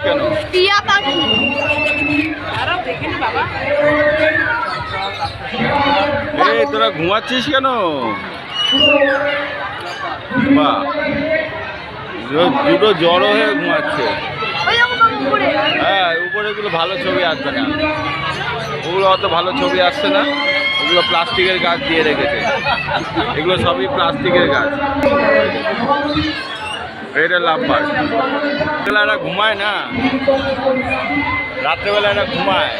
কেন? টিয়া পাখি। এই তোরা ঘুমাচ্ছিস কেন? বাহ, দুটো জড়ো হয়ে ঘুমাচ্ছে। হ্যাঁ, উপরে গুলো ভালো ছবি আসবে না, ওগুলো অত ভালো ছবি আসছে না, ওগুলো প্লাস্টিকের গাছ দিয়ে রেখেছে, এগুলো সবই প্লাস্টিকের গাছ। এটা লাভবার বেলা এরা ঘুমায় না, রাত্রেবেলা এরা ঘুমায়।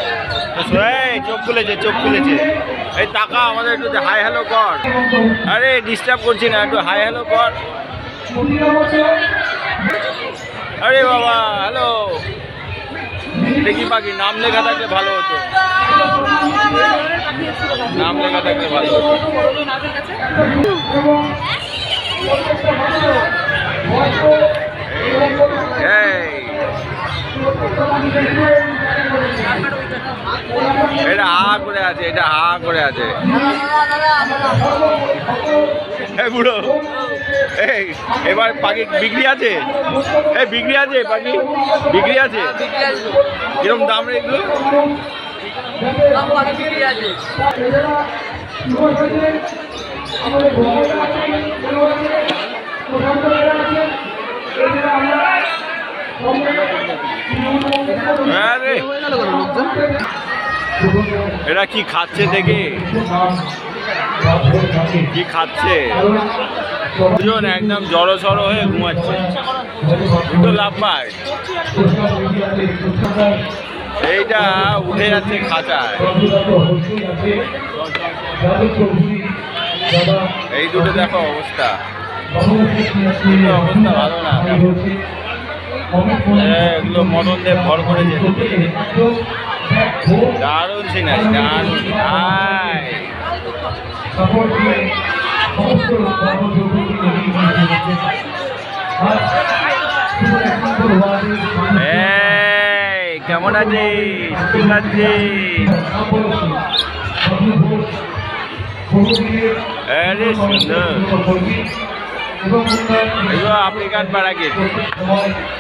চোখ খুলেছে, চোখ খুলেছে। এই টাকা আমাদের একটু হাই হ্যালো কর। আরে ডিস্টার্ব করছি না, একটু হাই হ্যালো কর। আরে বাবা, হ্যালো। দেখি পাখি নাম লেখা থাকলে ভালো হতো, নাম লেখা থাকলে ভালো হতো। এটা হা করে আছে, এটা হা করে আছে। বুড়ো, এই এবার পাখি বিক্রি আছে? এই বিক্রি আছে পাখি, বিক্রি আছে? কিরকম দাম রে এগুলো? এরা কি খাচ্ছে দেখে, কি খাচ্ছে? দুজন একদম জড়ো সড়ো হয়ে ঘুমাচ্ছে, দুটো লাভ পায়। এইটা উঠে যাচ্ছে খাঁচায়, এই দুটো দেখো অবস্থা, অবস্থা ভালো না। এগুলো মদন দিয়ে ভর করে যেতে, দারুণ সিনারি, দারুণ। কেমন আছিস? ঠিক আছে। আরে সুন্দর, এগুলো আফ্রিকান প্যারাকিট।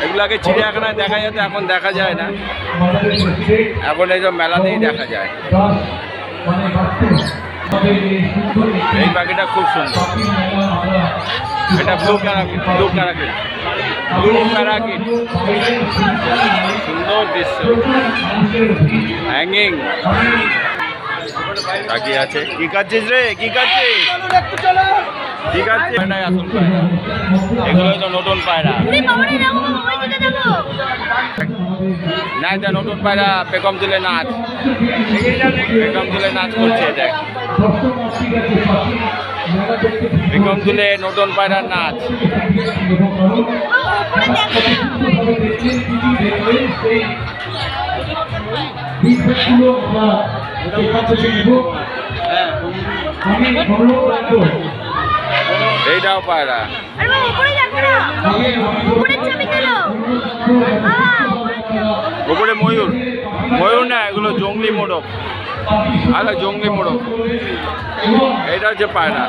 এগুলো আগে চিড়িয়াখানায় দেখা যেত, এখন দেখা যায় না, এখন এইসব মেলাতেই দেখা যায়। এই পাখিটা খুব সুন্দর, এটা blue parakeet, blue parakeet, blue parakeet. সুন্দর দৃশ্য, হ্যাঙ্গিং। তাকিয়ে আছে। কি কাটছিস রে, কি কাটছিস? ঠিক আছে, আসল পায়রা, এগুলোই তো নতুন পায়রা। না, এটা নতুন পায়রা, পেখম তুলে নাচ, পেখম তুলে নাচ করছে। দেখ, পেখম তুলে নতুন পায়রার নাচ। এইটাও পায়রা, উপরে ময়ূর। ময়ূর না, এগুলো জঙ্গলি মোড়ক, আরে জঙ্গলি মোড়ক। এটা হচ্ছে পায়রা।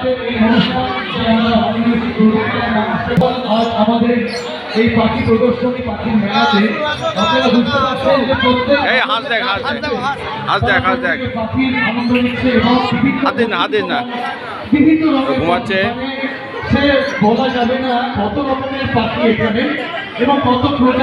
এই হাঁস দেখ, হাঁস দেখ, হাঁস দেখ, হাঁস দেখ, হাত দিস না, হাত দিস না, ঘুমাচ্ছে। বলা যাবে না কত রকমের পাখি এখানে এবং কত প্রজাতি।